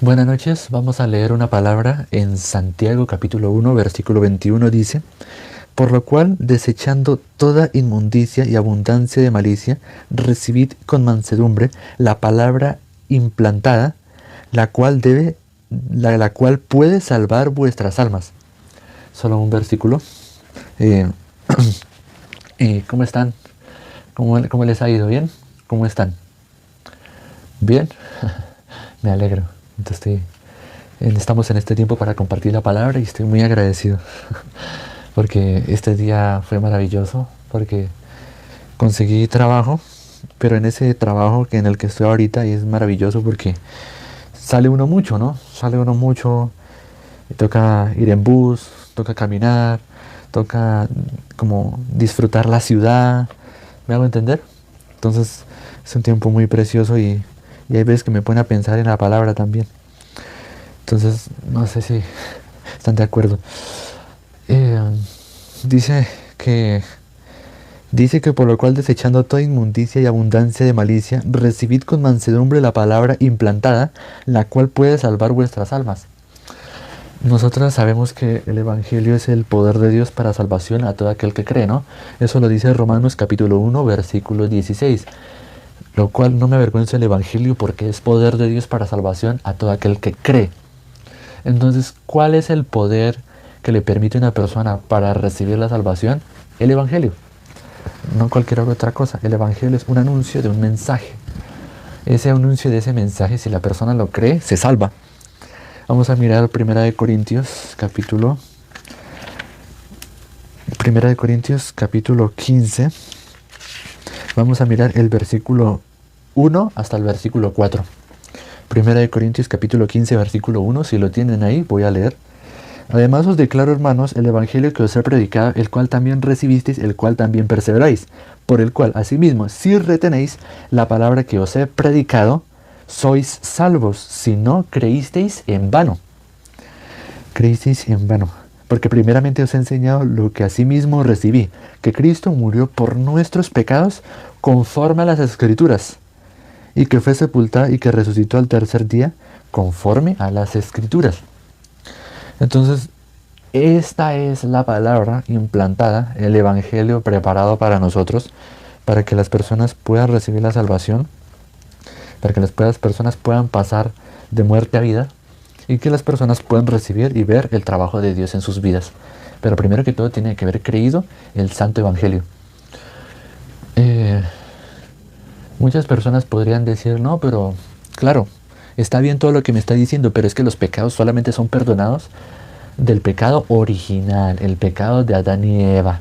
Buenas noches, vamos a leer una palabra en Santiago capítulo 1 versículo 21 dice, por lo cual, desechando toda inmundicia y abundancia de malicia, recibid con mansedumbre la palabra implantada, la cual la cual puede salvar vuestras almas. Solo un versículo. Eh, ¿Cómo están? ¿Cómo les ha ido? ¿Bien? ¿Cómo están? ¿Bien? Me alegro. Entonces, estamos en este tiempo para compartir la palabra y estoy muy agradecido porque este día fue maravilloso, porque conseguí trabajo, pero en ese trabajo en el que estoy ahorita y es maravilloso porque sale uno mucho, ¿no? Sale uno mucho, toca ir en bus, toca caminar, toca como disfrutar la ciudad, ¿me hago entender? Entonces es un tiempo muy precioso y hay veces que me pone a pensar en la palabra también. Entonces, no sé si están de acuerdo. Eh, dice que Dice que por lo cual desechando toda inmundicia y abundancia de malicia, recibid con mansedumbre la palabra implantada, la cual puede salvar vuestras almas. Nosotros sabemos que el Evangelio es el poder de Dios para salvación a todo aquel que cree, ¿no? Eso lo dice Romanos capítulo 1, versículo 16. Lo cual no me avergüenza el Evangelio porque es poder de Dios para salvación a todo aquel que cree. Entonces, ¿cuál es el poder que le permite a una persona para recibir la salvación? El Evangelio. No cualquier otra cosa. El Evangelio es un anuncio de un mensaje. Ese anuncio de ese mensaje, si la persona lo cree, se salva. Vamos a mirar Primera de Corintios, capítulo 15. Vamos a mirar el versículo 1 hasta el versículo 4. Primera de Corintios, capítulo 15, versículo 1. Si lo tienen ahí, voy a leer. Además os declaro, hermanos, el evangelio que os he predicado, el cual también recibisteis, el cual también perseveráis, por el cual, asimismo, si retenéis la palabra que os he predicado, sois salvos, si no creísteis en vano. Creísteis en vano. Porque primeramente os he enseñado lo que asimismo recibí, que Cristo murió por nuestros pecados conforme a las Escrituras, y que fue sepultado y que resucitó al tercer día conforme a las Escrituras. Entonces, esta es la palabra implantada, el Evangelio preparado para nosotros, para que las personas puedan recibir la salvación, para que las personas puedan pasar de muerte a vida y que las personas puedan recibir y ver el trabajo de Dios en sus vidas. Pero primero que todo tiene que haber creído el Santo Evangelio. Muchas personas podrían decir, no, pero claro, está bien todo lo que me está diciendo, pero es que los pecados solamente son perdonados del pecado original, el pecado de Adán y Eva.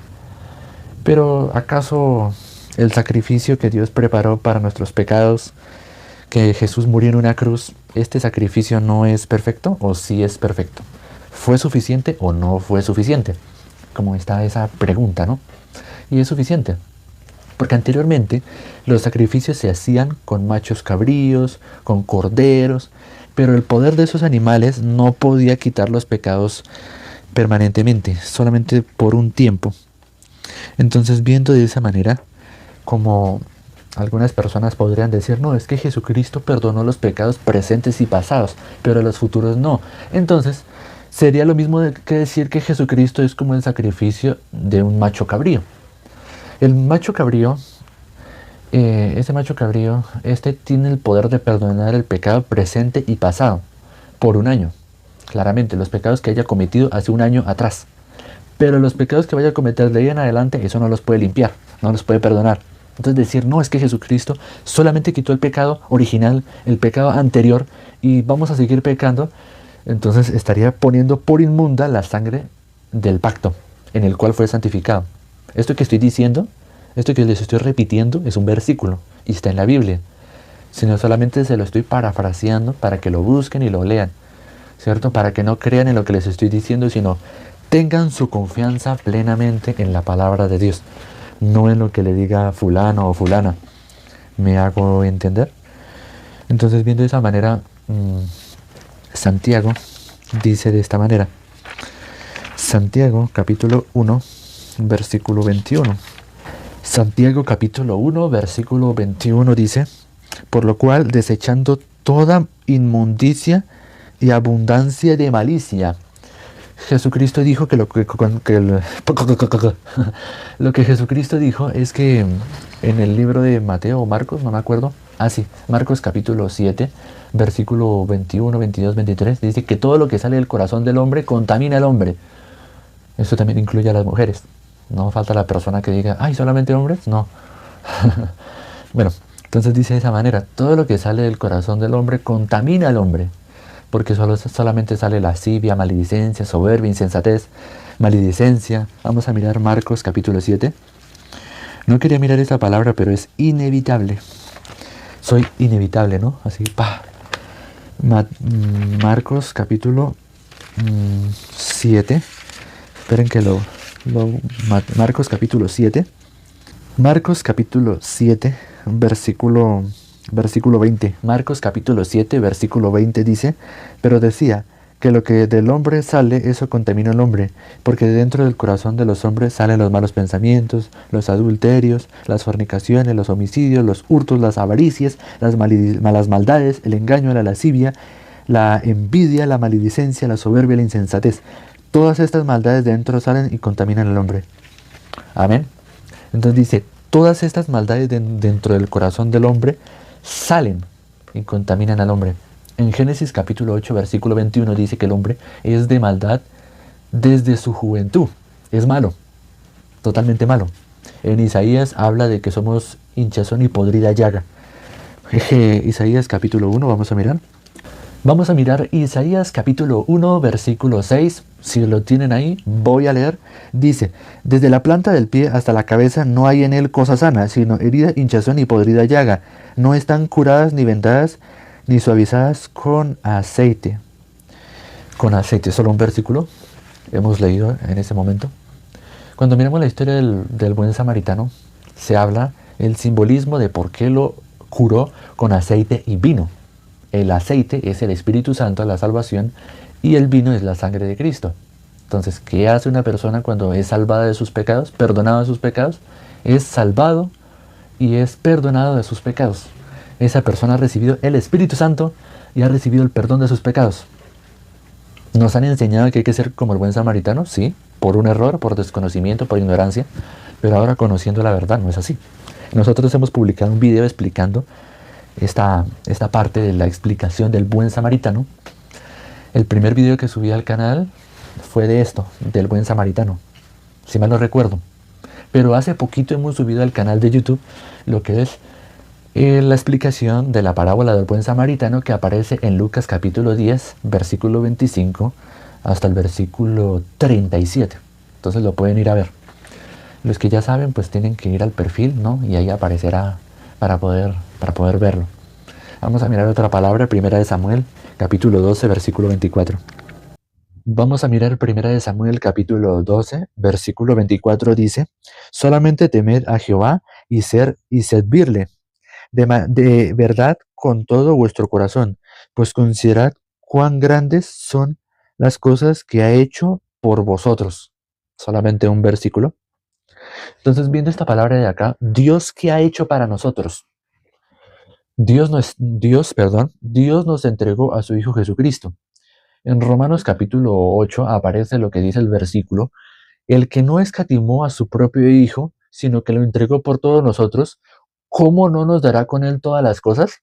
Pero ¿acaso el sacrificio que Dios preparó para nuestros pecados, que Jesús murió en una cruz, este sacrificio no es perfecto o sí es perfecto? ¿Fue suficiente o no fue suficiente? Como está esa pregunta, ¿no? Y es suficiente. Porque anteriormente los sacrificios se hacían con machos cabríos, con corderos, pero el poder de esos animales no podía quitar los pecados permanentemente, solamente por un tiempo. Entonces, viendo de esa manera, como algunas personas podrían decir, no, es que Jesucristo perdonó los pecados presentes y pasados, pero los futuros no. Entonces, sería lo mismo que decir que Jesucristo es como el sacrificio de un macho cabrío. El macho cabrío, este tiene el poder de perdonar el pecado presente y pasado por un año. Claramente, los pecados que haya cometido hace un año atrás. Pero los pecados que vaya a cometer de ahí en adelante, eso no los puede limpiar, no los puede perdonar. Entonces decir, no, es que Jesucristo solamente quitó el pecado original, el pecado anterior, y vamos a seguir pecando, entonces estaría poniendo por inmunda la sangre del pacto en el cual fue santificado. Esto que estoy diciendo, esto que les estoy repitiendo, es un versículo y está en la Biblia. Sino solamente se lo estoy parafraseando para que lo busquen y lo lean, ¿cierto? Para que no crean en lo que les estoy diciendo, sino tengan su confianza plenamente en la palabra de Dios, no en lo que le diga fulano o fulana. ¿Me hago entender? Entonces, viendo de esa manera, Santiago dice de esta manera. Santiago capítulo 1, versículo 21. Santiago capítulo 1, versículo 21 dice, por lo cual, desechando toda inmundicia y abundancia de malicia. Jesucristo dijo que lo que Jesucristo dijo es que en el libro de Mateo o Marcos, no me acuerdo, sí, Marcos capítulo 7, versículo 21, 22, 23, dice que todo lo que sale del corazón del hombre contamina al hombre. Eso también incluye a las mujeres. No falta la persona que diga, ay, ¿solamente hombres? No. Bueno, entonces dice de esa manera, todo lo que sale del corazón del hombre contamina al hombre, porque solamente sale lascivia, maledicencia, soberbia, insensatez, maledicencia. Vamos a mirar Marcos capítulo 7. No quería mirar esa palabra, pero es inevitable. Soy inevitable, ¿no? Así, pa. Marcos capítulo 7. Esperen que Marcos capítulo 7. Marcos capítulo 7, versículo 20. Marcos capítulo 7, versículo 20 dice, pero decía que lo que del hombre sale, eso contamina al hombre, porque de dentro del corazón de los hombres salen los malos pensamientos, los adulterios, las fornicaciones, los homicidios, los hurtos, las avaricias, las maldades, el engaño, la lascivia, la envidia, la maledicencia, la soberbia, la insensatez. Todas estas maldades de dentro salen y contaminan al hombre. Amén. Entonces dice, todas estas maldades dentro del corazón del hombre salen y contaminan al hombre. En Génesis capítulo 8, versículo 21 dice que el hombre es de maldad desde su juventud. Es malo, totalmente malo. En Isaías habla de que somos hinchazón y podrida llaga. Isaías capítulo 1, vamos a mirar. Vamos a mirar Isaías capítulo 1, versículo 6. Si lo tienen ahí, voy a leer. Dice, desde la planta del pie hasta la cabeza no hay en él cosa sana, sino herida, hinchazón y podrida llaga. No están curadas ni vendadas ni suavizadas con aceite. Con aceite, solo un versículo. Hemos leído en ese momento. Cuando miramos la historia del buen samaritano, se habla el simbolismo de por qué lo curó con aceite y vino. El aceite es el Espíritu Santo, la salvación, y el vino es la sangre de Cristo. Entonces, ¿qué hace una persona cuando es salvada de sus pecados, perdonado de sus pecados? Es salvado y es perdonado de sus pecados. Esa persona ha recibido el Espíritu Santo y ha recibido el perdón de sus pecados. ¿Nos han enseñado que hay que ser como el buen samaritano? Sí, por un error, por desconocimiento, por ignorancia, pero ahora conociendo la verdad, no es así. Nosotros hemos publicado un video explicando esta parte de la explicación del buen samaritano. El primer video que subí al canal fue de esto, del buen samaritano, si mal no recuerdo. Pero hace poquito hemos subido al canal de YouTube lo que es la explicación de la parábola del buen samaritano que aparece en Lucas capítulo 10, versículo 25 hasta el versículo 37. Entonces lo pueden ir a ver. Los que ya saben, pues tienen que ir al perfil, ¿no? Y ahí aparecerá para poder verlo. Vamos a mirar otra palabra, Primera de Samuel, capítulo 12, versículo 24. Vamos a mirar Primera de Samuel, capítulo 12, versículo 24, dice, solamente temed a Jehová y servirle de verdad con todo vuestro corazón, pues considerad cuán grandes son las cosas que ha hecho por vosotros. Solamente un versículo. Entonces, viendo esta palabra de acá, Dios, ¿qué ha hecho para nosotros? Dios nos entregó a su Hijo Jesucristo. En Romanos capítulo 8 aparece lo que dice el versículo, el que no escatimó a su propio Hijo, sino que lo entregó por todos nosotros, ¿cómo no nos dará con él todas las cosas?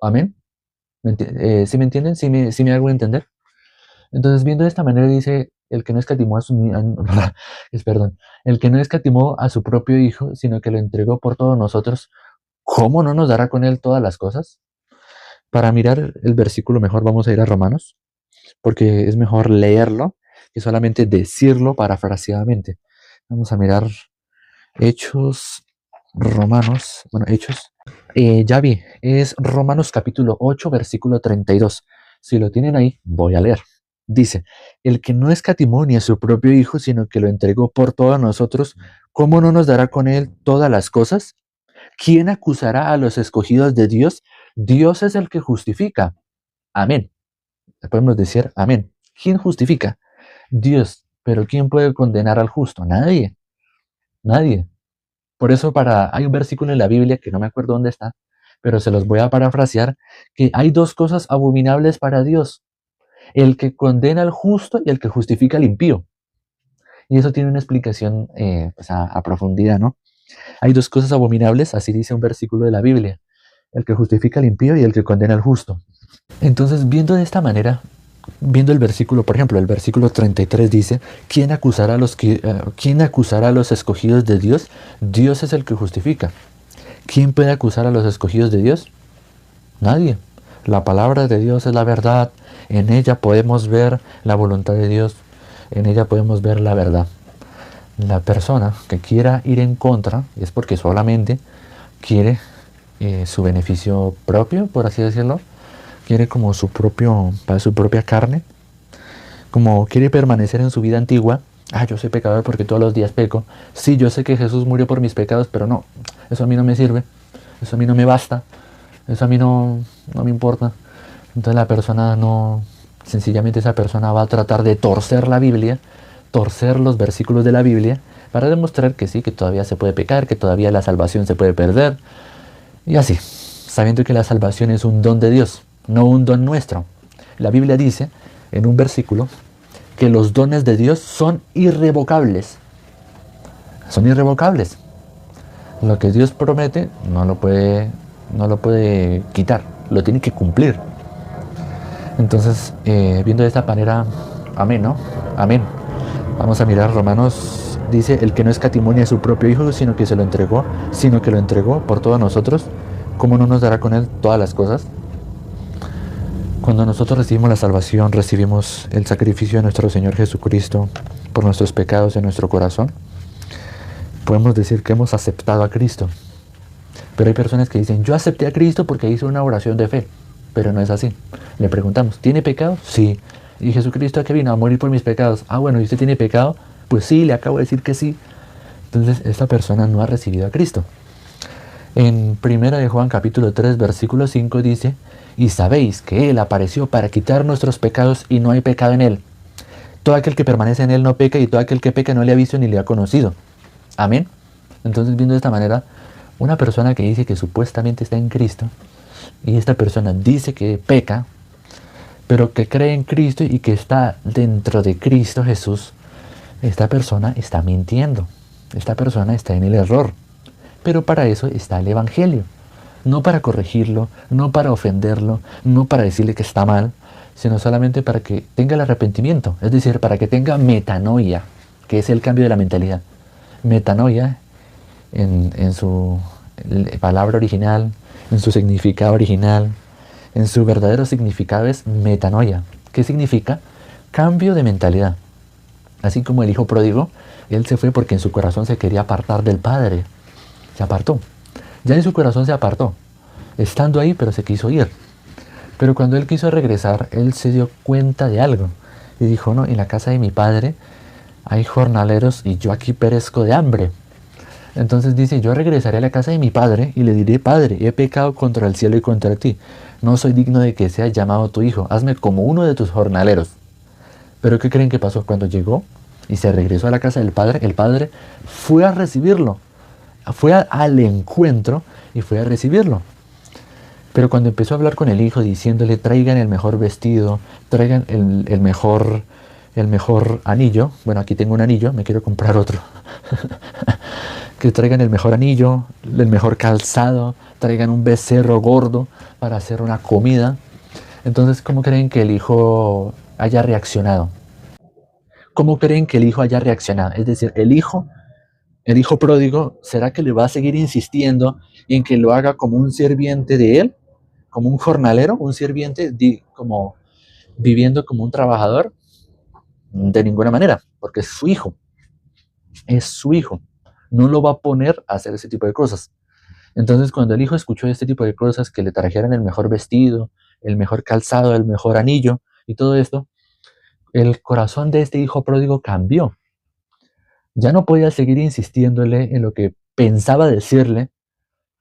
Amén. ¿Sí me entienden? ¿Sí me hago entender? Entonces, viendo de esta manera, dice, el que no escatimó el que no escatimó a su propio Hijo, sino que lo entregó por todos nosotros, ¿cómo no nos dará con él todas las cosas? Para mirar el versículo mejor vamos a ir a Romanos, porque es mejor leerlo que solamente decirlo parafraseadamente. Vamos a mirar Hechos, Romanos, Hechos. Ya vi, es Romanos capítulo 8, versículo 32. Si lo tienen ahí, voy a leer. Dice, el que no escatimó ni a su propio Hijo, sino que lo entregó por todos nosotros, ¿cómo no nos dará con él todas las cosas? ¿Quién acusará a los escogidos de Dios? Dios es el que justifica. Amén. Podemos decir amén. ¿Quién justifica? Dios. Pero ¿quién puede condenar al justo? Nadie. Nadie. Por eso hay un versículo en la Biblia que no me acuerdo dónde está, pero se los voy a parafrasear, que hay dos cosas abominables para Dios. el que condena al justo y el que justifica al impío. Y eso tiene una explicación pues a profundidad, ¿no? Hay dos cosas abominables, así dice un versículo de la Biblia, el que justifica al impío y el que condena al justo. Entonces, viendo de esta manera, viendo el versículo, por ejemplo, el versículo 33 dice, ¿quién acusará a los escogidos de Dios? Dios es el que justifica. ¿Quién puede acusar a los escogidos de Dios? Nadie. La palabra de Dios es la verdad. En ella podemos ver la voluntad de Dios. En ella podemos ver la verdad. La persona que quiera ir en contra es porque solamente quiere su beneficio propio, por así decirlo. Quiere como para su propia carne. Como quiere permanecer en su vida antigua. Yo soy pecador porque todos los días peco. Sí, yo sé que Jesús murió por mis pecados, pero no, eso a mí no me sirve. Eso a mí no me basta. Eso a mí no me importa. Entonces la persona no, sencillamente esa persona va a tratar de torcer la Biblia, torcer los versículos de la Biblia, para demostrar que sí, que todavía se puede pecar, que todavía la salvación se puede perder. Y así, sabiendo que la salvación es un don de Dios, no un don nuestro. La Biblia dice, en un versículo, que los dones de Dios son irrevocables. Son irrevocables. Lo que Dios promete no lo puede quitar, lo tiene que cumplir. Entonces, viendo de esta manera, amén, ¿no? Amén. Vamos a mirar Romanos, dice, el que no escatimó a su propio Hijo, sino que lo entregó por todos nosotros, ¿cómo no nos dará con él todas las cosas? Cuando nosotros recibimos la salvación, recibimos el sacrificio de nuestro Señor Jesucristo por nuestros pecados en nuestro corazón, podemos decir que hemos aceptado a Cristo. Pero hay personas que dicen, yo acepté a Cristo porque hice una oración de fe. Pero no es así. Le preguntamos, ¿tiene pecado? Sí. ¿Y Jesucristo a qué vino? A morir por mis pecados. Bueno, ¿y usted tiene pecado? Pues sí, le acabo de decir que sí. Entonces, esta persona no ha recibido a Cristo. En 1 de Juan capítulo 3, versículo 5 dice, y sabéis que Él apareció para quitar nuestros pecados y no hay pecado en Él. Todo aquel que permanece en Él no peca y todo aquel que peca no le ha visto ni le ha conocido. Amén. Entonces, viendo de esta manera, una persona que dice que supuestamente está en Cristo, y esta persona dice que peca, pero que cree en Cristo y que está dentro de Cristo Jesús, esta persona está mintiendo. Esta persona está en el error. Pero para eso está el Evangelio. No para corregirlo, no para ofenderlo, no para decirle que está mal, sino solamente para que tenga el arrepentimiento. Es decir, para que tenga metanoia, que es el cambio de la mentalidad. Metanoia, en su palabra original, en su significado original, en su verdadero significado es metanoia. ¿Qué significa? Cambio de mentalidad. Así como el hijo pródigo, él se fue porque en su corazón se quería apartar del Padre. Se apartó. Ya en su corazón se apartó. Estando ahí, pero se quiso ir. Pero cuando él quiso regresar, él se dio cuenta de algo. Y dijo, no, en la casa de mi padre hay jornaleros y yo aquí perezco de hambre. Entonces dice, yo regresaré a la casa de mi padre y le diré, Padre, he pecado contra el cielo y contra ti. No soy digno de que sea llamado tu hijo. Hazme como uno de tus jornaleros. ¿Pero qué creen que pasó cuando llegó y se regresó a la casa del padre? El padre fue a recibirlo. Fue al encuentro y fue a recibirlo. Pero cuando empezó a hablar con el hijo diciéndole, traigan el mejor vestido, traigan el mejor anillo. Bueno, aquí tengo un anillo, me quiero comprar otro. Que traigan el mejor anillo, el mejor calzado, traigan un becerro gordo para hacer una comida. Entonces, ¿cómo creen que el hijo haya reaccionado? ¿Cómo creen que el hijo haya reaccionado? Es decir, el hijo pródigo, ¿será que le va a seguir insistiendo en que lo haga como un sirviente de él? ¿Como un jornalero? ¿Un sirviente como viviendo como un trabajador? De ninguna manera, porque es su hijo. Es su hijo. No lo va a poner a hacer ese tipo de cosas. Entonces, cuando el hijo escuchó este tipo de cosas, que le trajeran el mejor vestido, el mejor calzado, el mejor anillo y todo esto, el corazón de este hijo pródigo cambió. Ya no podía seguir insistiéndole en lo que pensaba decirle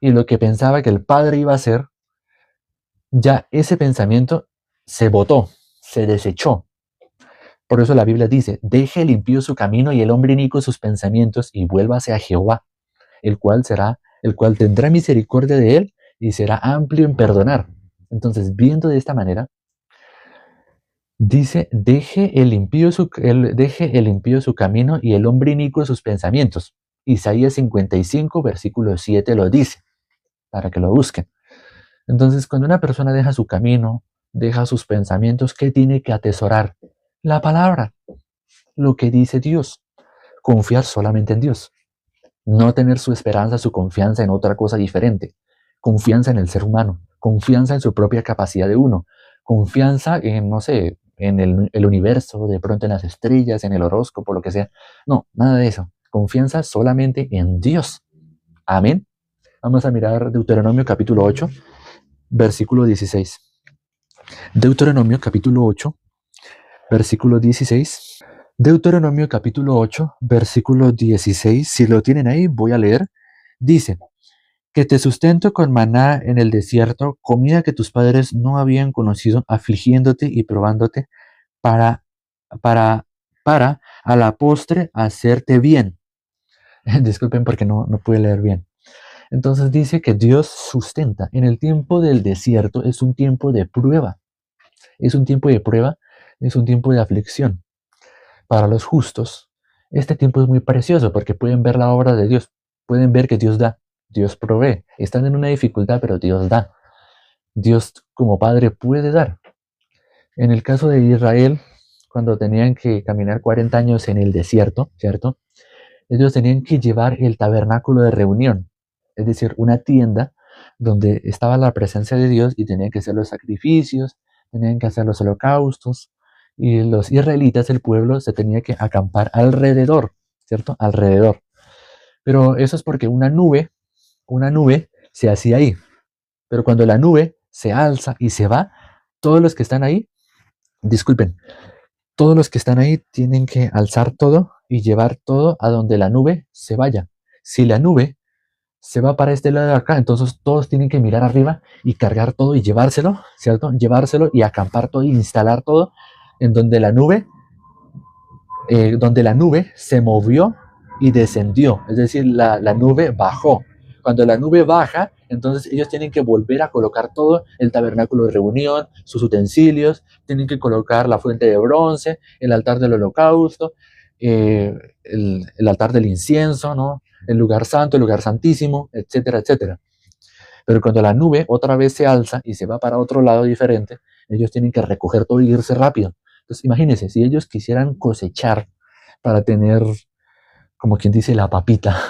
y lo que pensaba que el padre iba a hacer. Ya ese pensamiento se botó, se desechó. Por eso la Biblia dice, deje el impío su camino y el hombre inicuo sus pensamientos y vuélvase a Jehová, el cual tendrá misericordia de él y será amplio en perdonar. Entonces, viendo de esta manera, Dice, deje el impío su camino y el hombre inicuo sus pensamientos. Isaías 55, versículo 7 lo dice, para que lo busquen. Entonces, cuando una persona deja su camino, deja sus pensamientos, ¿qué tiene que atesorar? La palabra, lo que dice Dios. Confiar solamente en Dios. No tener su esperanza, su confianza en otra cosa diferente. Confianza en el ser humano. Confianza en su propia capacidad de uno. Confianza en, no sé, en el universo, de pronto en las estrellas, en el horóscopo, lo que sea. No, nada de eso. Confianza solamente en Dios. Amén. Vamos a mirar Deuteronomio capítulo 8, versículo 16. Deuteronomio capítulo 8, versículo 16. Deuteronomio capítulo 8, versículo 16. Si lo tienen ahí, voy a leer. Dice, que te sustento con maná en el desierto, comida que tus padres no habían conocido, afligiéndote y probándote para, para, para a la postre hacerte bien. Disculpen porque no pude leer bien. Entonces dice que Dios sustenta. En el tiempo del desierto es un tiempo de prueba. Es un tiempo de prueba, es un tiempo de aflicción. Para los justos, este tiempo es muy precioso porque pueden ver la obra de Dios. Pueden ver que Dios da, Dios provee. Están en una dificultad, pero Dios da. Dios como Padre puede dar. En el caso de Israel, cuando tenían que caminar 40 años en el desierto, ¿cierto? Ellos tenían que llevar el tabernáculo de reunión, es decir, una tienda donde estaba la presencia de Dios y tenían que hacer los sacrificios, tenían que hacer los holocaustos, y los israelitas, el pueblo, se tenía que acampar alrededor, ¿cierto? Alrededor. Pero eso es porque una nube se hacía ahí. Pero cuando la nube se alza y se va, todos los que están ahí, disculpen, todos los que están ahí tienen que alzar todo y llevar todo a donde la nube se vaya. Si la nube se va para este lado de acá, entonces todos tienen que mirar arriba y cargar todo y llevárselo, ¿cierto? Llevárselo y acampar todo y instalar todo en donde la nube se movió y descendió, es decir, la nube bajó. Cuando la nube baja, entonces ellos tienen que volver a colocar todo, el tabernáculo de reunión, sus utensilios, tienen que colocar la fuente de bronce, el altar del holocausto, el altar del incienso, ¿no? El lugar santo, el lugar santísimo, etcétera, etcétera. Pero cuando la nube otra vez se alza y se va para otro lado diferente, ellos tienen que recoger todo y irse rápido. Entonces, imagínense, si ellos quisieran cosechar para tener, como quien dice, la papita,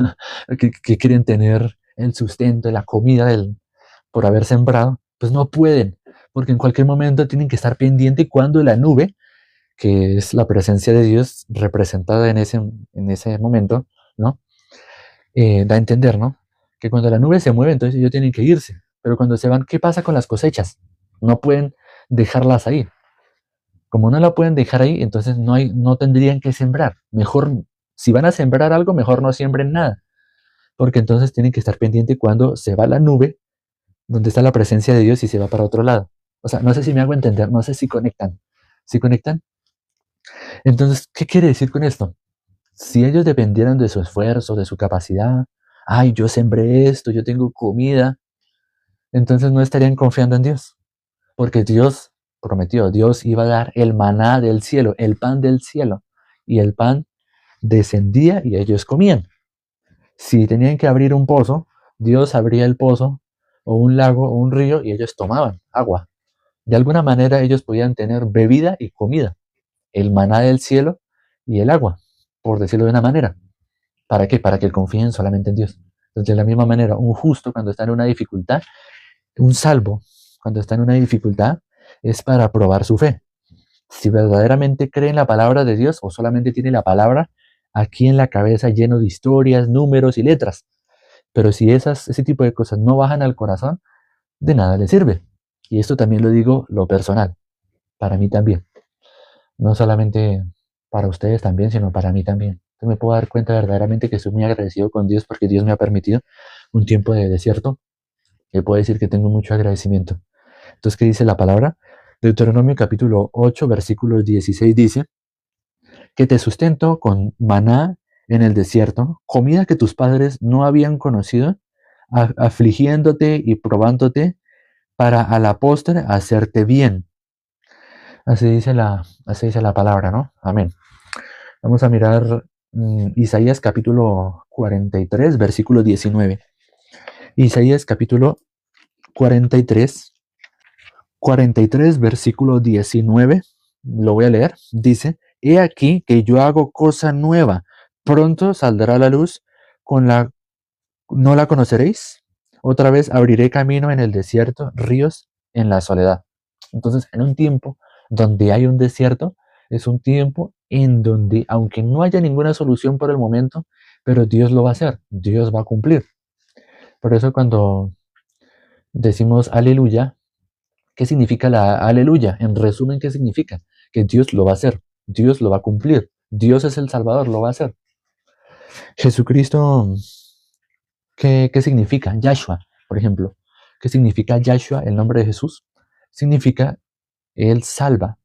que quieren tener el sustento, la comida por haber sembrado, pues no pueden, porque en cualquier momento tienen que estar pendiente cuando la nube, que es la presencia de Dios representada en ese momento, ¿no? Da a entender, ¿no? Que cuando la nube se mueve, entonces ellos tienen que irse. Pero cuando se van, ¿qué pasa con las cosechas? No pueden dejarlas ahí. Como no la pueden dejar ahí, entonces no tendrían que sembrar. Mejor, si van a sembrar algo, mejor no siembren nada. Porque entonces tienen que estar pendiente cuando se va la nube, donde está la presencia de Dios y se va para otro lado. O sea, no sé si me hago entender, no sé si conectan. ¿Sí conectan? Entonces, ¿qué quiere decir con esto? Si ellos dependieran de su esfuerzo, de su capacidad, ay, yo sembré esto, yo tengo comida, entonces no estarían confiando en Dios, porque Dios prometió, Dios iba a dar el maná del cielo, el pan del cielo, y el pan descendía y ellos comían. Si tenían que abrir un pozo, Dios abría el pozo, o un lago, o un río, y ellos tomaban agua. De alguna manera ellos podían tener bebida y comida, el maná del cielo y el agua, por decirlo de una manera. ¿Para qué? Para que confíen solamente en Dios. Entonces, de la misma manera, un justo cuando está en una dificultad, un salvo cuando está en una dificultad, es para probar su fe. Si verdaderamente cree en la palabra de Dios o solamente tiene la palabra aquí en la cabeza lleno de historias, números y letras. Pero si ese tipo de cosas no bajan al corazón, de nada le sirve. Y esto también lo digo lo personal, para mí también. No solamente para ustedes también, sino para mí también. Entonces me puedo dar cuenta verdaderamente que estoy muy agradecido con Dios porque Dios me ha permitido un tiempo de desierto. Y puedo decir que tengo mucho agradecimiento. Entonces, ¿qué dice la palabra? Deuteronomio capítulo 8, versículo 16 dice, que te sustento con maná en el desierto, comida que tus padres no habían conocido, afligiéndote y probándote para a la postre hacerte bien. Así dice la palabra, ¿no? Amén. Vamos a mirar Isaías capítulo 43, versículo 19. Isaías capítulo 43, 43, versículo 19. Lo voy a leer. Dice, he aquí que yo hago cosa nueva. Pronto saldrá la luz, ¿no la conoceréis? Otra vez abriré camino en el desierto, ríos en la soledad. Entonces, en un tiempo donde hay un desierto, es un tiempo en donde, aunque no haya ninguna solución por el momento, pero Dios lo va a hacer, Dios va a cumplir. Por eso cuando decimos aleluya, ¿qué significa la aleluya? En resumen, ¿qué significa? Que Dios lo va a hacer, Dios lo va a cumplir, Dios es el Salvador, lo va a hacer. Jesucristo, ¿qué significa? Yahshua, por ejemplo. ¿Qué significa Yahshua, el nombre de Jesús? Significa Él salva,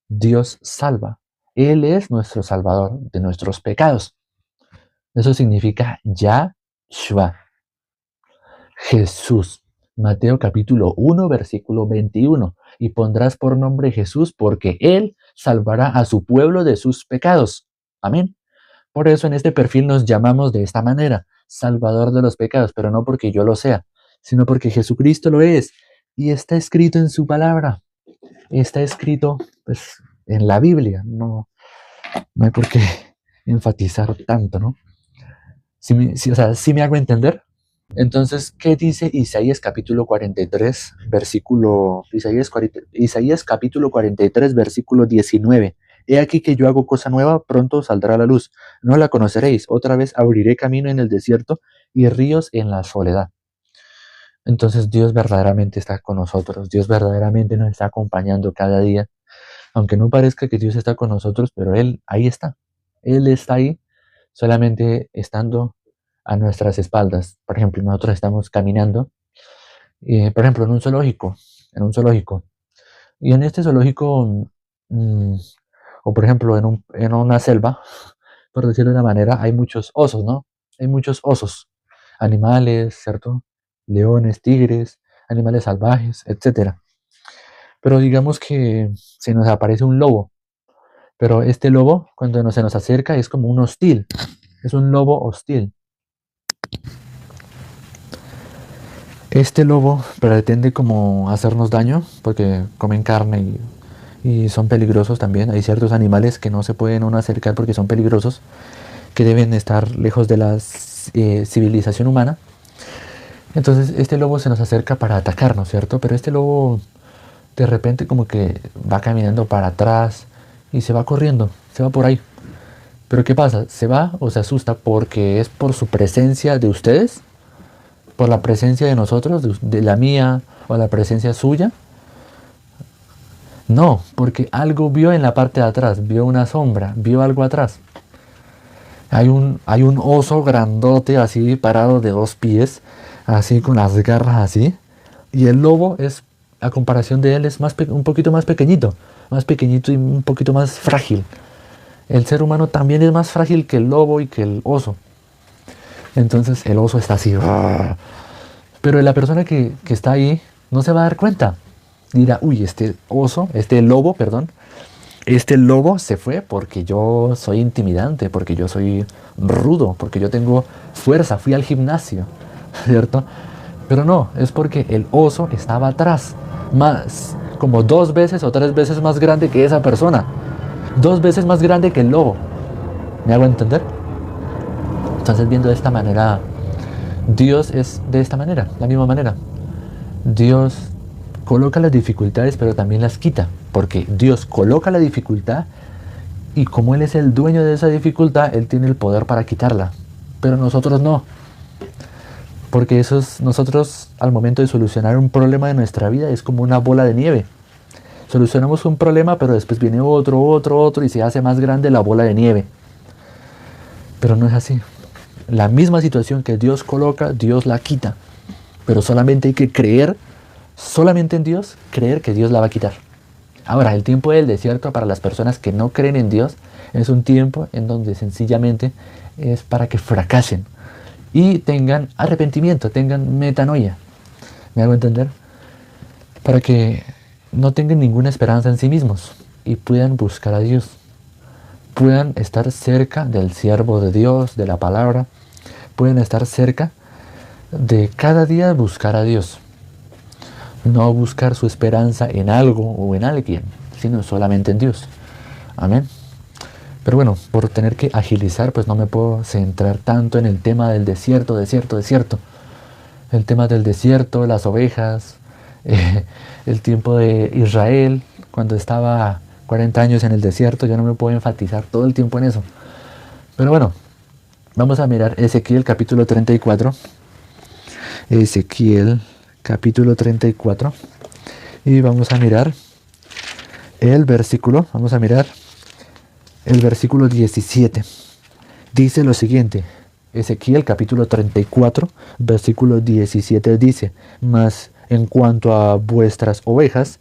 Dios salva. Él es nuestro Salvador de nuestros pecados. Eso significa Yahshua, Jesús. Mateo capítulo 1, versículo 21. Y pondrás por nombre Jesús porque Él salvará a su pueblo de sus pecados. Amén. Por eso en este perfil nos llamamos de esta manera, Salvador de los pecados, pero no porque yo lo sea, sino porque Jesucristo lo es. Y está escrito en su palabra. Está escrito pues, en la Biblia. No hay por qué enfatizar tanto, ¿no? O sea, ¿sí me hago entender? Entonces, ¿qué dice Isaías capítulo 43, Isaías capítulo 43, versículo 19? He aquí que yo hago cosa nueva, pronto saldrá la luz. No la conoceréis. Otra vez abriré camino en el desierto y ríos en la soledad. Entonces Dios verdaderamente está con nosotros. Dios verdaderamente nos está acompañando cada día. Aunque no parezca que Dios está con nosotros, pero Él ahí está. Él está ahí solamente estando a nuestras espaldas. Por ejemplo, nosotros estamos caminando, por ejemplo, en un zoológico. Y en este zoológico, o por ejemplo, en una selva, por decirlo de una manera, hay muchos osos, ¿no? Hay muchos osos, animales, ¿cierto? Leones, tigres, animales salvajes, etcétera. Pero digamos que se nos aparece un lobo. Pero este lobo, cuando se nos acerca, es como un hostil. Es un lobo hostil. Este lobo pretende como hacernos daño porque comen carne y son peligrosos también. Hay ciertos animales que no se pueden uno acercar porque son peligrosos, que deben estar lejos de la civilización humana. Entonces este lobo se nos acerca para atacarnos, ¿cierto? Pero este lobo de repente como que va caminando para atrás y se va corriendo, se va por ahí. Pero ¿qué pasa? ¿Se va o se asusta porque es por su presencia de ustedes? ¿Por la presencia de nosotros, de la mía o la presencia suya? No, porque algo vio en la parte de atrás, vio una sombra, vio algo atrás. Hay un oso grandote así parado de 2 pies, así con las garras así. Y el lobo es, a comparación de él, es un poquito más pequeñito y un poquito más frágil. El ser humano también es más frágil que el lobo y que el oso. Entonces el oso está así. Pero la persona que está ahí no se va a dar cuenta. Dirá, uy, este lobo se fue porque yo soy intimidante, porque yo soy rudo, porque yo tengo fuerza, fui al gimnasio, ¿cierto? Pero no, es porque el oso estaba atrás, como 2 veces o 3 veces más grande que esa persona. 2 veces más grande que el lobo. ¿Me hago entender? Entonces, viendo de esta manera, Dios es de esta manera, la misma manera. Dios coloca las dificultades, pero también las quita. Porque Dios coloca la dificultad y como Él es el dueño de esa dificultad, Él tiene el poder para quitarla. Pero nosotros no. Porque nosotros al momento de solucionar un problema de nuestra vida es como una bola de nieve. Solucionamos un problema, pero después viene otro y se hace más grande la bola de nieve. Pero no es así. La misma situación que Dios coloca, Dios la quita. Pero solamente hay que creer, solamente en Dios, creer que Dios la va a quitar. Ahora, el tiempo del desierto para las personas que no creen en Dios es un tiempo en donde sencillamente es para que fracasen y tengan arrepentimiento, tengan metanoia. ¿Me hago entender? Para que no tengan ninguna esperanza en sí mismos. y puedan buscar a Dios, puedan estar cerca del siervo de Dios, de la palabra, pueden estar cerca de cada día buscar a Dios. No buscar su esperanza en algo o en alguien, sino solamente en Dios. Amén. Pero bueno, por tener que agilizar, pues no me puedo centrar tanto en el tema del desierto. El tema del desierto, las ovejas, el tiempo de Israel, cuando estaba 40 años en el desierto, yo no me puedo enfatizar todo el tiempo en eso. Pero bueno, vamos a mirar Ezequiel capítulo 34. Ezequiel capítulo 34. Y vamos a mirar el versículo 17. Dice lo siguiente. Ezequiel capítulo 34, versículo 17 dice: Mas en cuanto a vuestras ovejas,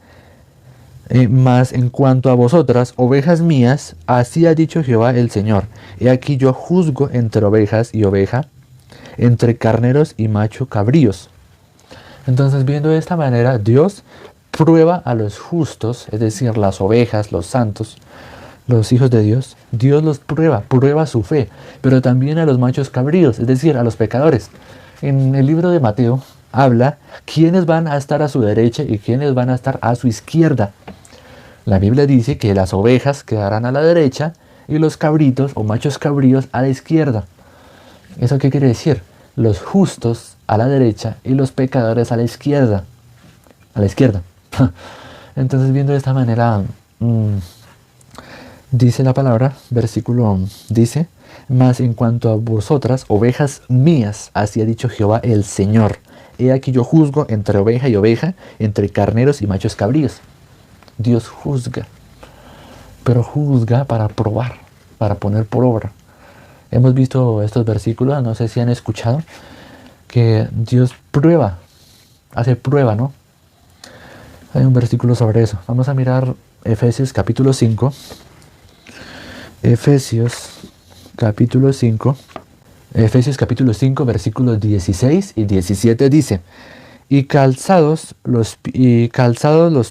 mas en cuanto a vosotras, ovejas mías, así ha dicho Jehová el Señor: He aquí yo juzgo entre ovejas y oveja, entre carneros y macho cabríos. Entonces, viendo de esta manera, Dios prueba a los justos, es decir, las ovejas, los santos, los hijos de Dios. Dios los prueba su fe, pero también a los machos cabríos, es decir, a los pecadores. En el libro de Mateo habla quiénes van a estar a su derecha y quiénes van a estar a su izquierda. La Biblia dice que las ovejas quedarán a la derecha y los cabritos o machos cabríos a la izquierda. ¿Eso qué quiere decir? Los justos a la derecha y los pecadores a la izquierda. A la izquierda. Entonces, viendo de esta manera, dice la palabra, versículo dice: Mas en cuanto a vosotras, ovejas mías, así ha dicho Jehová el Señor: He aquí yo juzgo entre oveja y oveja, entre carneros y machos cabríos. Dios juzga, pero juzga para probar, para poner por obra. Hemos visto estos versículos, no sé si han escuchado, que Dios prueba, hace prueba, ¿no? Hay un versículo sobre eso. Vamos a mirar Efesios capítulo 5. Efesios capítulo 5, versículos 16 y 17 dice: Y calzados los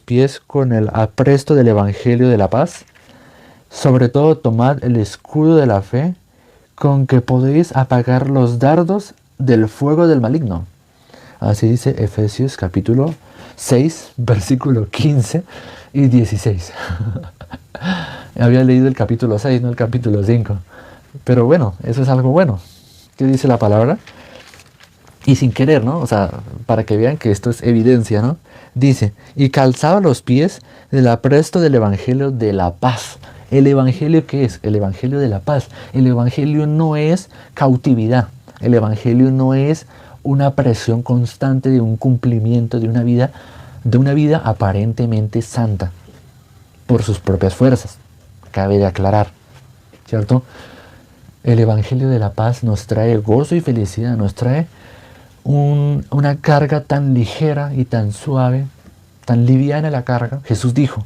pies con el apresto del Evangelio de la paz, sobre todo tomad el escudo de la fe, con que podéis apagar los dardos del fuego del maligno. Así dice Efesios capítulo 6, versículo 15 y 16. Había leído el capítulo 6, no el capítulo 5. Pero bueno, eso es algo bueno. ¿Qué dice la palabra? Y sin querer, ¿no? O sea, para que vean que esto es evidencia, ¿no? Dice: y calzado los pies del apresto del Evangelio de la paz. ¿El Evangelio qué es? El Evangelio de la paz. El Evangelio no es cautividad. El Evangelio no es una presión constante de un cumplimiento de una vida aparentemente santa por sus propias fuerzas. Cabe de aclarar, ¿cierto? El Evangelio de la paz nos trae gozo y felicidad, nos trae una carga tan ligera y tan suave, tan liviana la carga. Jesús dijo: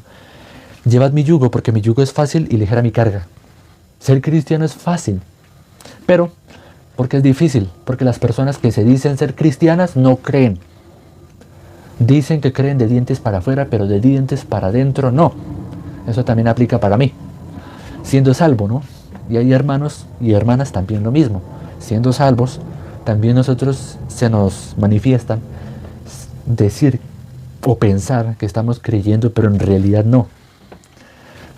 llevad mi yugo, porque mi yugo es fácil y ligera mi carga. Ser cristiano es fácil, pero porque es difícil, porque las personas que se dicen ser cristianas no creen. Dicen que creen de dientes para afuera, pero de dientes para adentro no. Eso también aplica para mí. Siendo salvo, ¿no? Y hay hermanos y hermanas también lo mismo. Siendo salvos, también nosotros se nos manifiestan decir o pensar que estamos creyendo, pero en realidad no.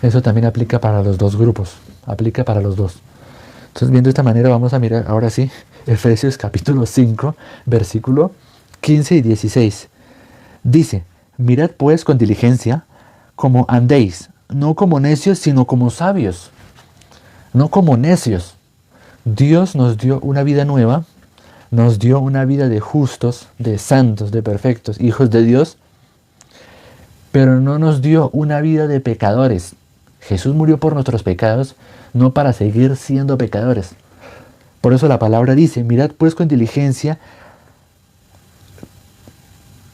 Eso también aplica para los dos grupos. Aplica para los dos. Entonces, viendo de esta manera, vamos a mirar ahora sí Efesios capítulo 5, versículo 15 y 16. Dice: mirad pues con diligencia como andéis, no como necios, sino como sabios. No como necios. Dios nos dio una vida nueva, nos dio una vida de justos, de santos, de perfectos, hijos de Dios, pero no nos dio una vida de pecadores. Jesús murió por nuestros pecados, no para seguir siendo pecadores. Por eso la palabra dice: mirad pues con diligencia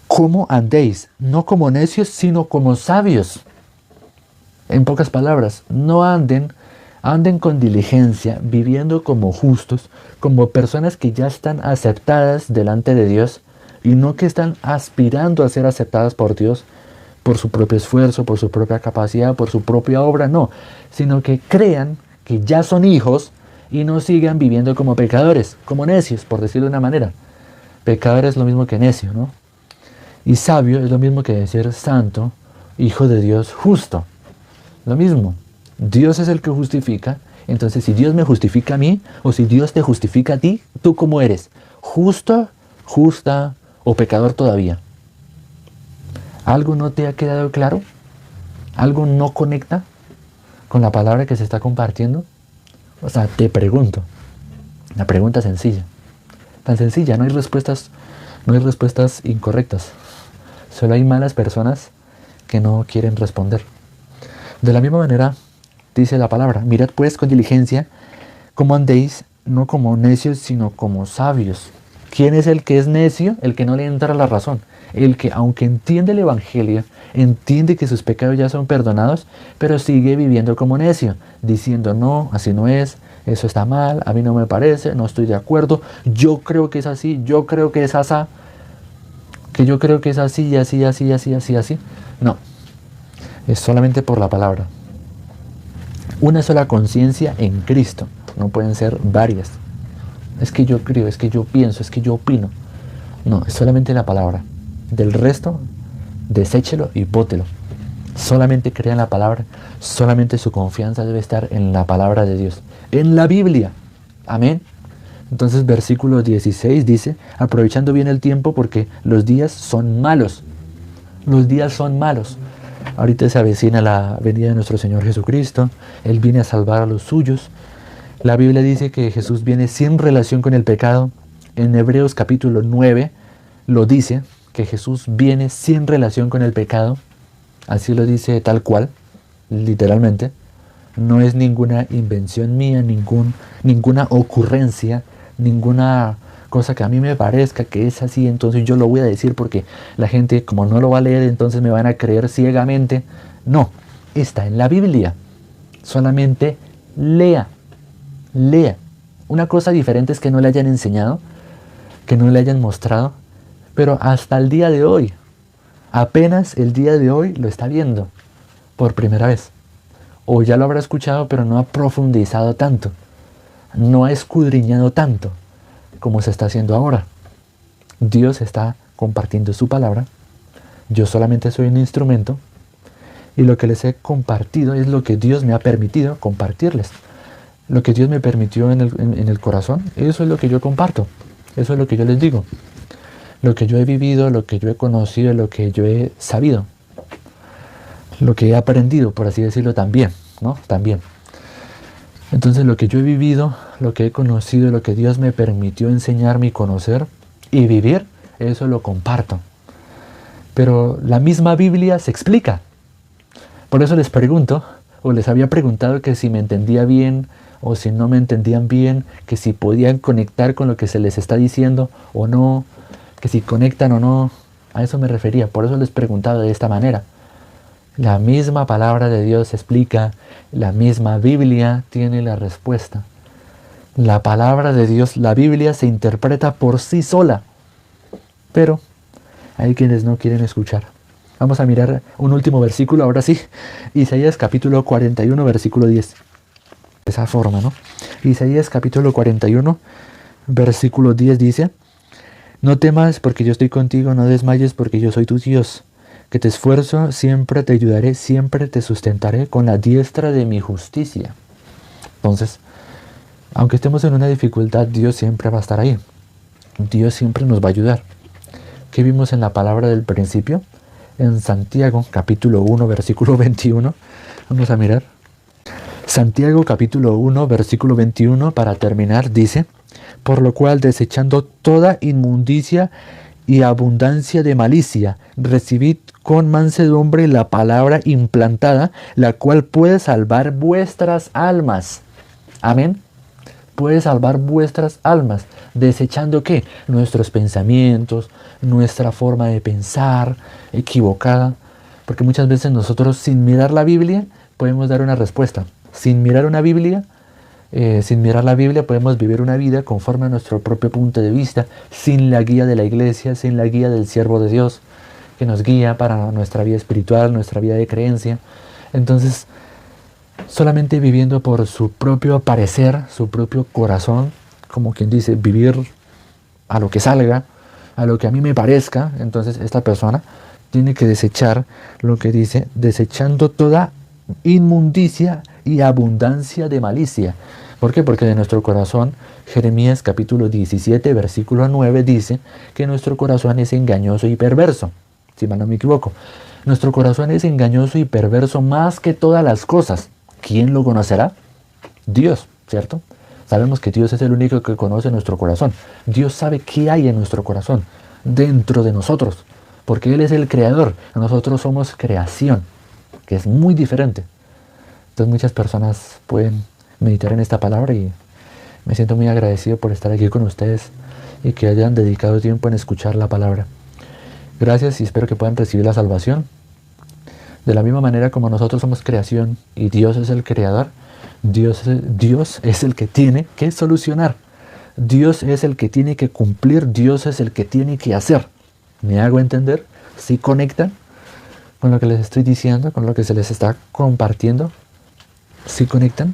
cómo andéis, no como necios, sino como sabios. En pocas palabras, no anden con diligencia, viviendo como justos, como personas que ya están aceptadas delante de Dios, y no que están aspirando a ser aceptadas por Dios, por su propio esfuerzo, por su propia capacidad, por su propia obra, no, sino que crean que ya son hijos y no sigan viviendo como pecadores, como necios, por decirlo de una manera. Pecador es lo mismo que necio, ¿no? Y sabio es lo mismo que decir santo, hijo de Dios justo. Lo mismo. Dios es el que justifica. Entonces, si Dios me justifica a mí, o si Dios te justifica a ti, ¿tú cómo eres? ¿Justo, justa o pecador todavía? ¿Algo no te ha quedado claro? ¿Algo no conecta con la palabra que se está compartiendo? O sea, te pregunto. Una pregunta sencilla. Tan sencilla, no hay respuestas incorrectas. Solo hay malas personas que no quieren responder. De la misma manera, dice la palabra, mirad pues con diligencia cómo andéis, no como necios, sino como sabios. ¿Quién es el que es necio? El que no le entra la razón. El que, aunque entiende el Evangelio, entiende que sus pecados ya son perdonados, pero sigue viviendo como necio, diciendo, no, así no es, eso está mal, a mí no me parece, no estoy de acuerdo, yo creo que es así, yo creo que es asá, que yo creo que es así, y así, así, así, así, así. No, es solamente por la palabra. Una sola conciencia en Cristo, no pueden ser varias. Es que yo creo, es que yo pienso, es que yo opino. No, es solamente la palabra. Del resto, deséchelo y bótelo. Solamente crea en la palabra, solamente su confianza debe estar en la palabra de Dios, en la Biblia. Amén. Entonces, versículo 16 dice, aprovechando bien el tiempo porque los días son malos. Los días son malos. Ahorita se avecina la venida de nuestro Señor Jesucristo. Él viene a salvar a los suyos. La Biblia dice que Jesús viene sin relación con el pecado. En Hebreos capítulo 9 lo dice, que Jesús viene sin relación con el pecado. Así lo dice tal cual, literalmente. No es ninguna invención mía, ninguna ocurrencia, ninguna cosa que a mí me parezca que es así, entonces yo lo voy a decir porque la gente, como no lo va a leer, entonces me van a creer ciegamente. No, está en la Biblia. Solamente lea. Una cosa diferente es que no le hayan enseñado, que no le hayan mostrado, pero hasta el día de hoy, apenas el día de hoy lo está viendo por primera vez. O ya lo habrá escuchado, pero no ha profundizado tanto, no ha escudriñado tanto como se está haciendo ahora. Dios está compartiendo su palabra, yo solamente soy un instrumento, y lo que les he compartido es lo que Dios me ha permitido compartirles. Lo que Dios me permitió en el corazón, eso es lo que yo comparto, eso es lo que yo les digo. Lo que yo he vivido, lo que yo he conocido, lo que yo he sabido. Lo que he aprendido, por así decirlo, también, ¿no? También. Entonces, lo que yo he vivido, lo que he conocido, lo que Dios me permitió enseñarme y conocer y vivir, eso lo comparto. Pero la misma Biblia se explica. Por eso les pregunto, o les había preguntado que si me entendía bien o si no me entendían bien, que si podían conectar con lo que se les está diciendo o no, que si conectan o no. A eso me refería, por eso les preguntaba de esta manera. La misma palabra de Dios explica, la misma Biblia tiene la respuesta. La palabra de Dios, la Biblia se interpreta por sí sola, pero hay quienes no quieren escuchar. Vamos a mirar un último versículo, ahora sí, Isaías capítulo 41, versículo 10. De esa forma, ¿no? Isaías capítulo 41, versículo 10 dice, no temas porque yo estoy contigo, no desmayes porque yo soy tu Dios. Que te esfuerzo, siempre te ayudaré, siempre te sustentaré con la diestra de mi justicia. Entonces, aunque estemos en una dificultad, Dios siempre va a estar ahí. Dios siempre nos va a ayudar. ¿Qué vimos en la palabra del principio? En Santiago, capítulo 1, versículo 21. Vamos a mirar. Santiago, capítulo 1, versículo 21, para terminar, dice, por lo cual, desechando toda inmundicia y abundancia de malicia, recibid con mansedumbre la palabra implantada, la cual puede salvar vuestras almas. Amén. Puede salvar vuestras almas. ¿Desechando qué? Nuestros pensamientos, nuestra forma de pensar equivocada. Porque muchas veces nosotros, sin mirar la Biblia, podemos dar una respuesta. Sin mirar la Biblia, podemos vivir una vida conforme a nuestro propio punto de vista, sin la guía de la iglesia, sin la guía del siervo de Dios. que nos guía para nuestra vida espiritual, nuestra vida de creencia. Entonces, solamente viviendo por su propio parecer, su propio corazón, como quien dice, vivir a lo que salga, a lo que a mí me parezca, entonces esta persona tiene que desechar lo que dice, desechando toda inmundicia y abundancia de malicia. ¿Por qué? Porque de nuestro corazón, Jeremías capítulo 17, versículo 9 dice que nuestro corazón es engañoso y perverso, si mal no me equivoco. Nuestro corazón es engañoso y perverso más que todas las cosas. ¿Quién lo conocerá? Dios, ¿cierto? Sabemos que Dios es el único que conoce nuestro corazón. Dios sabe qué hay en nuestro corazón, dentro de nosotros, porque Él es el creador. Nosotros somos creación, que es muy diferente. Entonces muchas personas pueden meditar en esta palabra y me siento muy agradecido por estar aquí con ustedes y que hayan dedicado tiempo en escuchar la palabra. Gracias y espero que puedan recibir la salvación. De la misma manera como nosotros somos creación y Dios es el creador, Dios es el que tiene que solucionar. Dios es el que tiene que cumplir, Dios es el que tiene que hacer. ¿Me hago entender? ¿Sí conectan con lo que les estoy diciendo, con lo que se les está compartiendo? ¿Sí conectan?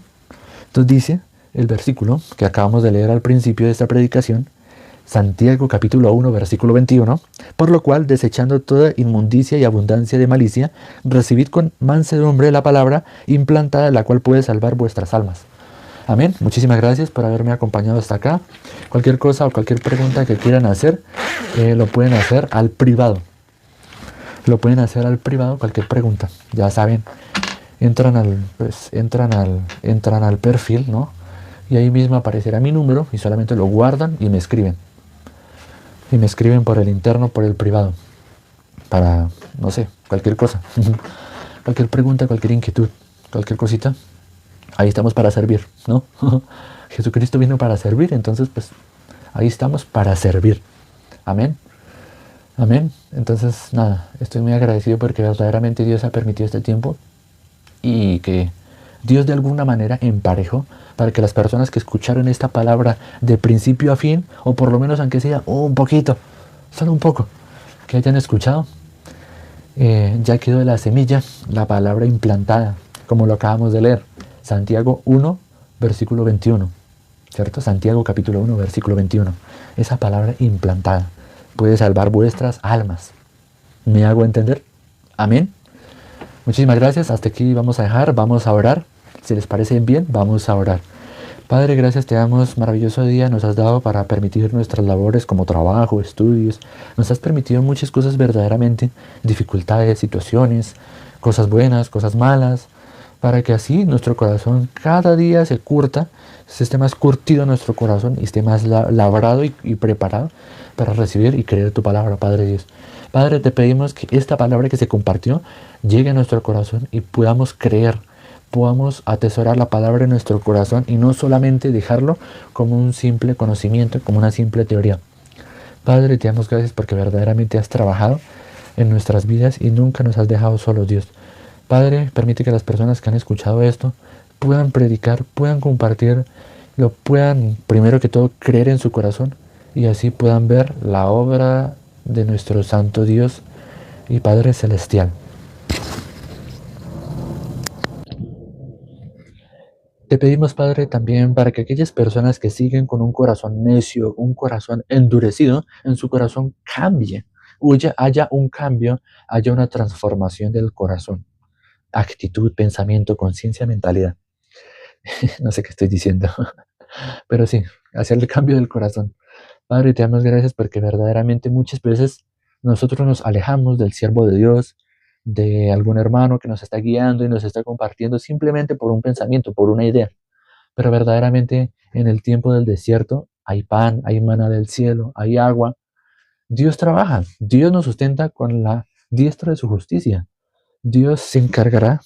Entonces dice el versículo que acabamos de leer al principio de esta predicación, Santiago capítulo 1 versículo 21, por lo cual, desechando toda inmundicia y abundancia de malicia, recibid con mansedumbre la palabra implantada, la cual puede salvar vuestras almas. Amén. Muchísimas gracias por haberme acompañado hasta acá. Cualquier cosa o cualquier pregunta que quieran hacer, lo pueden hacer al privado. Lo pueden hacer al privado, cualquier pregunta. Ya saben, entran al perfil, ¿no? Y ahí mismo aparecerá mi número y solamente lo guardan y me escriben. Y me escriben por el interno, por el privado. Para, no sé, cualquier cosa. Cualquier pregunta, cualquier inquietud, cualquier cosita. Ahí estamos para servir, ¿no? Jesucristo vino para servir, entonces pues ahí estamos para servir. Amén. Amén. Entonces nada, estoy muy agradecido porque verdaderamente Dios ha permitido este tiempo y que Dios de alguna manera emparejó para que las personas que escucharon esta palabra de principio a fin, o por lo menos aunque sea un poquito, solo un poco, que hayan escuchado, ya quedó la semilla, la palabra implantada, como lo acabamos de leer. Santiago 1, versículo 21, ¿cierto? Santiago capítulo 1, versículo 21. Esa palabra implantada puede salvar vuestras almas. ¿Me hago entender? Amén. Muchísimas gracias. Hasta aquí vamos a dejar. Vamos a orar. Si les parece bien, vamos a orar. Padre, gracias te damos. Maravilloso día nos has dado para permitir nuestras labores como trabajo, estudios. Nos has permitido muchas cosas verdaderamente, dificultades, situaciones, cosas buenas, cosas malas, para que así nuestro corazón cada día se curta, se esté más curtido nuestro corazón y esté más labrado y preparado para recibir y creer tu palabra, Padre Dios. Padre, te pedimos que esta palabra que se compartió llegue a nuestro corazón y podamos creer, podamos atesorar la palabra en nuestro corazón y no solamente dejarlo como un simple conocimiento, como una simple teoría. Padre, te damos gracias porque verdaderamente has trabajado en nuestras vidas y nunca nos has dejado solos, Dios. Padre, permite que las personas que han escuchado esto puedan predicar, puedan compartir, lo puedan primero que todo creer en su corazón y así puedan ver la obra de nuestro Santo Dios y Padre Celestial. Te pedimos, Padre, también para que aquellas personas que siguen con un corazón necio, un corazón endurecido, en su corazón cambie, haya un cambio, haya una transformación del corazón. Actitud, pensamiento, conciencia, mentalidad. No sé qué estoy diciendo, pero sí, hacer el cambio del corazón. Padre, te damos gracias porque verdaderamente muchas veces nosotros nos alejamos del siervo de Dios, de algún hermano que nos está guiando y nos está compartiendo simplemente por un pensamiento, por una idea. Pero verdaderamente en el tiempo del desierto hay pan, hay maná del cielo, hay agua. Dios trabaja, Dios nos sustenta con la diestra de su justicia. Dios se encargará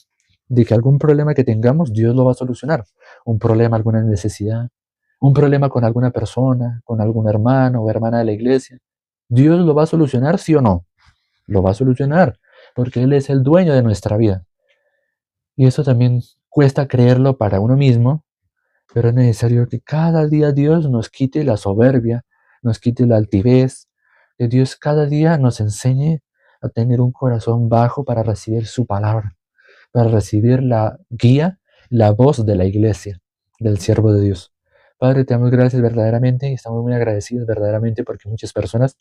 de que algún problema que tengamos, Dios lo va a solucionar. Un problema, alguna necesidad, un problema con alguna persona, con algún hermano o hermana de la iglesia. Dios lo va a solucionar, sí o no. Lo va a solucionar, porque Él es el dueño de nuestra vida. Y eso también cuesta creerlo para uno mismo, pero es necesario que cada día Dios nos quite la soberbia, nos quite la altivez, que Dios cada día nos enseñe a tener un corazón bajo para recibir su palabra, para recibir la guía, la voz de la iglesia, del siervo de Dios. Padre, te damos gracias verdaderamente y estamos muy agradecidos verdaderamente porque muchas personas,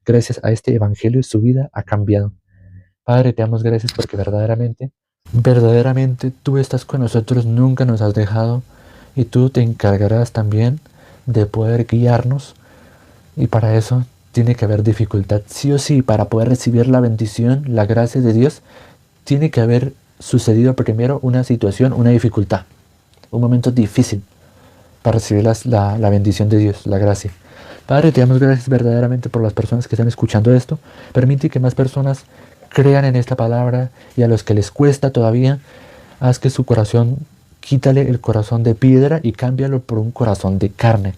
gracias a este evangelio, su vida ha cambiado. Padre, te damos gracias porque verdaderamente tú estás con nosotros, nunca nos has dejado y tú te encargarás también de poder guiarnos, y para eso tiene que haber dificultad. Sí o sí, para poder recibir la bendición, la gracia de Dios, tiene que haber sucedido primero una situación, una dificultad, un momento difícil para recibir la bendición de Dios, la gracia. Padre, te damos gracias verdaderamente por las personas que están escuchando esto. Permite que más personas crean en esta palabra, y a los que les cuesta todavía, haz que su corazón, quítale el corazón de piedra y cámbialo por un corazón de carne.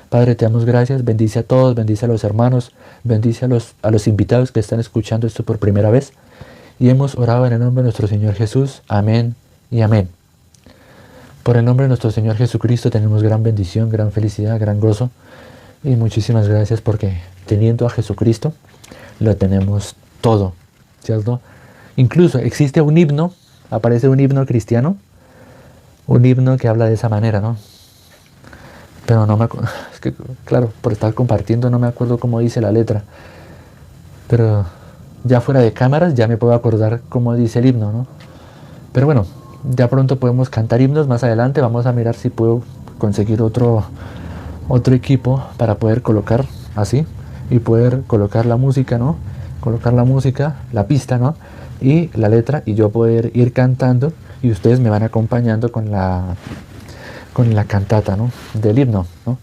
Padre, te damos gracias, bendice a todos, bendice a los hermanos, bendice a los invitados que están escuchando esto por primera vez. Y hemos orado en el nombre de nuestro Señor Jesús. Amén y amén. Por el nombre de nuestro Señor Jesucristo tenemos gran bendición, gran felicidad, gran gozo. Y muchísimas gracias porque teniendo a Jesucristo lo tenemos todo, ¿cierto? Incluso existe un himno, aparece un himno cristiano, un himno que habla de esa manera, ¿no? Pero no me acuerdo, es que claro, por estar compartiendo no me acuerdo cómo dice la letra. Pero ya fuera de cámaras ya me puedo acordar cómo dice el himno, ¿no? Pero bueno, ya pronto podemos cantar himnos más adelante. Vamos a mirar si puedo conseguir otro equipo para poder colocar así y poder colocar la música, ¿no? Colocar la música, la pista, ¿no? Y la letra, y yo poder ir cantando y ustedes me van acompañando con la cantata, ¿no? Del himno, ¿no?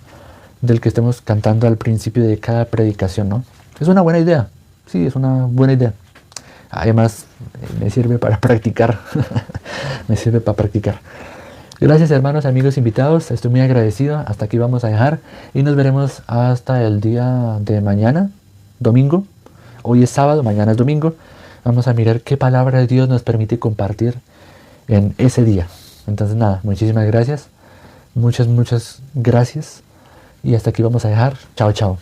Del que estemos cantando al principio de cada predicación, ¿no? Es una buena idea. Sí, es una buena idea. Además, me sirve para practicar. Me sirve para practicar. Gracias, hermanos, amigos, invitados. Estoy muy agradecido. Hasta aquí vamos a dejar. Y nos veremos hasta el día de mañana, domingo. Hoy es sábado, mañana es domingo. Vamos a mirar qué palabra de Dios nos permite compartir en ese día. Entonces, nada, muchísimas gracias. Muchas gracias. Y hasta aquí vamos a dejar. Chao, chao.